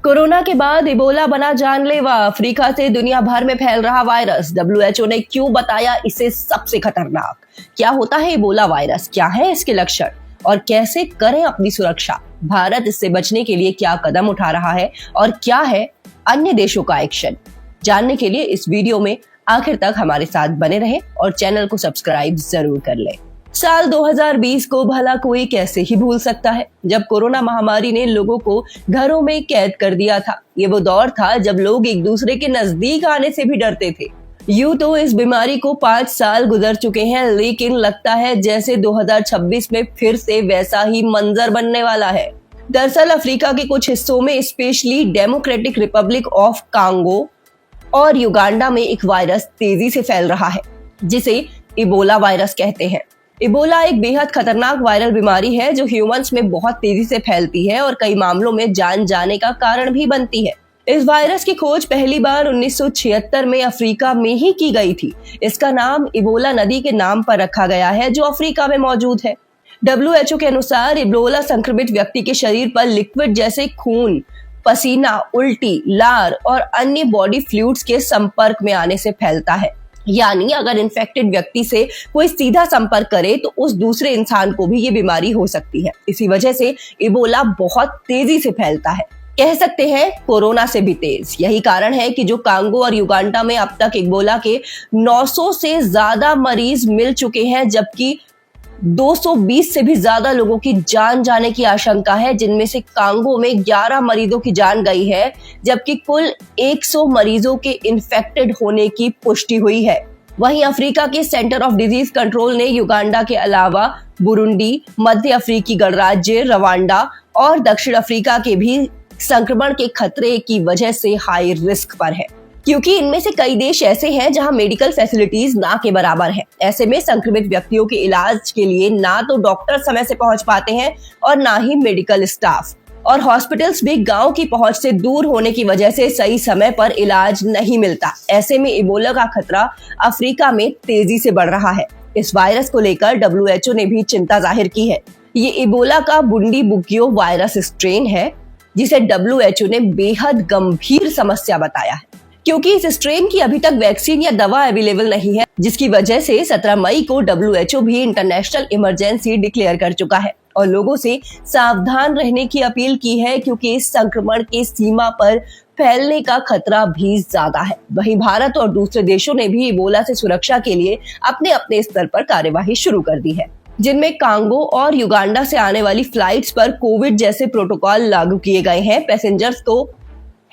Corona के बाद Ebola बना जानलेवा। अफ्रीका से दुनिया भर में फैल रहा वायरस। डब्ल्यूएचओ ने क्यों बताया इसे सबसे खतरनाक? क्या होता है इबोला वायरस, क्या है इसके लक्षण और कैसे करें अपनी सुरक्षा? भारत इससे बचने के लिए क्या कदम उठा रहा है और क्या है अन्य देशों का एक्शन? जानने के लिए इस वीडियो में आखिर तक हमारे साथ बने रहें और चैनल को सब्सक्राइब जरूर कर लें। साल 2020 को भला कोई कैसे ही भूल सकता है, जब कोरोना महामारी ने लोगों को घरों में कैद कर दिया था। ये वो दौर था जब लोग एक दूसरे के नजदीक आने से भी डरते थे। यूं तो इस बीमारी को 5 साल गुजर चुके हैं, लेकिन लगता है जैसे 2026 में फिर से वैसा ही मंजर बनने वाला है। दरअसल अफ्रीका के कुछ हिस्सों में, specially democratic Republic of Congo और युगांडा में एक वायरस तेजी से फैल रहा है, जिसे इबोला वायरस कहते हैं। इबोला एक बेहद खतरनाक वायरल बीमारी है जो ह्यूमंस में बहुत तेजी से फैलती है और कई मामलों में जान जाने का कारण भी बनती है। इस वायरस की खोज पहली बार 1976 में अफ्रीका में ही की गई थी। इसका नाम इबोला नदी के नाम पर रखा गया है जो अफ्रीका में मौजूद है। डब्ल्यूएचओ के अनुसार इबोला संक्रमित व्यक्ति के शरीर पर लिक्विड जैसे खून, पसीना, उल्टी, लार और अन्य बॉडी फ्लूइड्स के संपर्क में आने से फैलता है। यानी अगर इन्फेक्टेड व्यक्ति से कोई सीधा संपर्क करे तो उस दूसरे इंसान को भी ये बीमारी हो सकती है। इसी वजह से इबोला बहुत तेजी से फैलता है, कह सकते हैं कोरोना से भी तेज। यही कारण है कि जो कांगो और युगांडा में अब तक इबोला के 900 से ज्यादा मरीज मिल चुके हैं, जबकि 220 से भी ज्यादा लोगों की जान जाने की आशंका है, जिनमें से कांगो में 11 मरीजों की जान गई है, जबकि कुल 100 मरीजों के इन्फेक्टेड होने की पुष्टि हुई है। वहीं अफ्रीका के सेंटर ऑफ डिजीज कंट्रोल ने युगांडा के अलावा बुरुंडी, मध्य अफ्रीकी गणराज्य, रवांडा और दक्षिण अफ्रीका के भी संक्रमण के खतरे की वजह से हाई रिस्क पर है, क्योंकि इनमें से कई देश ऐसे हैं जहां मेडिकल फैसिलिटीज ना के बराबर हैं। ऐसे में संक्रमित व्यक्तियों के इलाज के लिए ना तो डॉक्टर समय से पहुंच पाते हैं और ना ही मेडिकल स्टाफ, और हॉस्पिटल्स भी गांव की पहुंच से दूर होने की वजह से सही समय पर इलाज नहीं मिलता। ऐसे में इबोला का खतरा अफ्रीका में तेजी से बढ़ रहा है। इस वायरस को लेकर डब्ल्यूएचओ ने भी चिंता जाहिर की है। ये इबोला का बुंडी बुगियो वायरस स्ट्रेन है, जिसे डब्ल्यूएचओ ने बेहद गंभीर समस्या बताया है, क्योंकि इस स्ट्रेन की अभी तक वैक्सीन या दवा अवेलेबल नहीं है, जिसकी वजह से 17 मई को डब्ल्यूएचओ भी इंटरनेशनल इमरजेंसी डिक्लेयर कर चुका है और लोगों से सावधान रहने की अपील की है, क्योंकि इस संक्रमण के सीमा पर फैलने का खतरा भी ज्यादा है। वहीं भारत और दूसरे देशों ने भी इबोला से सुरक्षा के लिए अपने अपने स्तर पर कार्यवाही शुरू कर दी है, जिनमें कांगो और युगांडा से आने वाली फ्लाइट्स पर कोविड जैसे प्रोटोकॉल लागू किए गए हैं। पैसेंजर्स को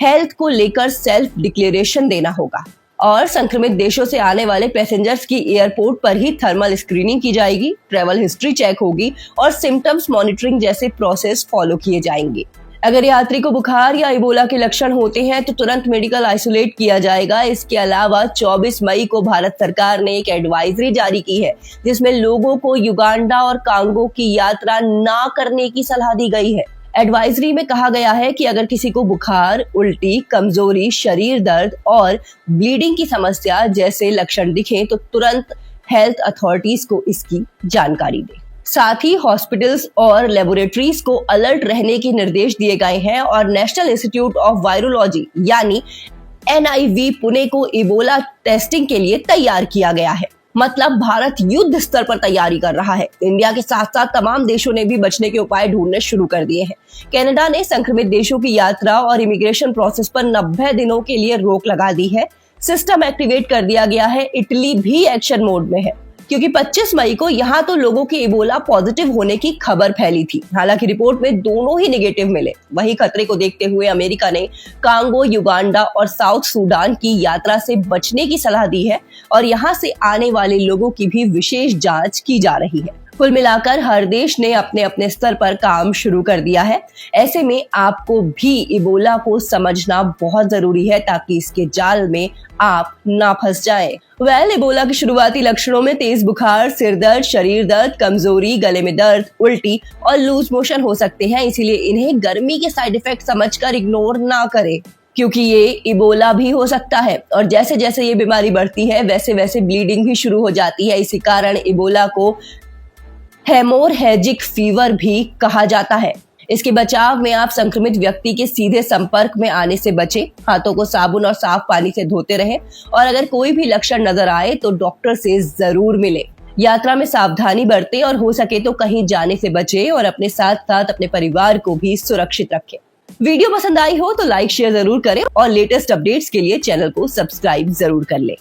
हेल्थ को लेकर सेल्फ डिक्लेरेशन देना होगा और संक्रमित देशों से आने वाले पैसेंजर्स की एयरपोर्ट पर ही थर्मल स्क्रीनिंग की जाएगी, ट्रैवल हिस्ट्री चेक होगी और सिम्टम्स मॉनिटरिंग जैसे प्रोसेस फॉलो किए जाएंगे। अगर यात्री को बुखार या इबोला के लक्षण होते हैं तो तुरंत मेडिकल आइसोलेट किया जाएगा। इसके अलावा 24 मई को भारत सरकार ने एक एडवाइजरी जारी की है, जिसमें लोगों को युगांडा और कांगो की यात्रा ना करने की सलाह दी गई है। एडवाइजरी में कहा गया है कि अगर किसी को बुखार, उल्टी, कमजोरी, शरीर दर्द और ब्लीडिंग की समस्या जैसे लक्षण दिखें तो तुरंत हेल्थ अथॉरिटीज को इसकी जानकारी दें। साथ ही हॉस्पिटल्स और लेबोरेटरीज को अलर्ट रहने के निर्देश दिए गए हैं और नेशनल इंस्टीट्यूट ऑफ वायरोलॉजी यानी NIV पुणे को इबोला टेस्टिंग के लिए तैयार किया गया है। मतलब भारत युद्ध स्तर पर तैयारी कर रहा है। इंडिया के साथ साथ तमाम देशों ने भी बचने के उपाय ढूंढने शुरू कर दिए हैं। कनाडा ने संक्रमित देशों की यात्रा और इमिग्रेशन प्रोसेस पर 90 दिनों के लिए रोक लगा दी है। सिस्टम एक्टिवेट कर दिया गया है। इटली भी एक्शन मोड में है, क्योंकि 25 मई को यहाँ तो लोगों के इबोला पॉजिटिव होने की खबर फैली थी। हालांकि रिपोर्ट में दोनों ही नेगेटिव मिले। वही खतरे को देखते हुए अमेरिका ने कांगो, युगांडा और साउथ सूडान की यात्रा से बचने की सलाह दी है और यहाँ से आने वाले लोगों की भी विशेष जांच की जा रही है। कुल मिलाकर हर देश ने अपने अपने स्तर पर काम शुरू कर दिया है। ऐसे में आपको भी इबोला को समझना बहुत जरूरी है, ताकि इसके जाल में आप ना फंस जाएं। इबोला के शुरुआती लक्षणों में तेज बुखार, सिर दर्द, शरीर दर्द, कमजोरी, गले में दर्द, उल्टी और लूज मोशन हो सकते हैं। इसीलिए इन्हें गर्मी के साइड इफेक्ट समझकर इग्नोर ना करें, क्योंकि ये इबोला भी हो सकता है और जैसे जैसे ये बीमारी बढ़ती है वैसे वैसे ब्लीडिंग भी शुरू हो जाती है। इसी कारण इबोला को हेमोरहेजिक फीवर भी कहा जाता है। इसके बचाव में आप संक्रमित व्यक्ति के सीधे संपर्क में आने से बचें, हाथों को साबुन और साफ पानी से धोते रहें और अगर कोई भी लक्षण नजर आए तो डॉक्टर से जरूर मिलें। यात्रा में सावधानी बरतें और हो सके तो कहीं जाने से बचें और अपने साथ साथ अपने परिवार को भी सुरक्षित रखें। वीडियो पसंद आई हो तो लाइक शेयर जरूर करें और लेटेस्ट अपडेट्स के लिए चैनल को सब्सक्राइब जरूर कर लें।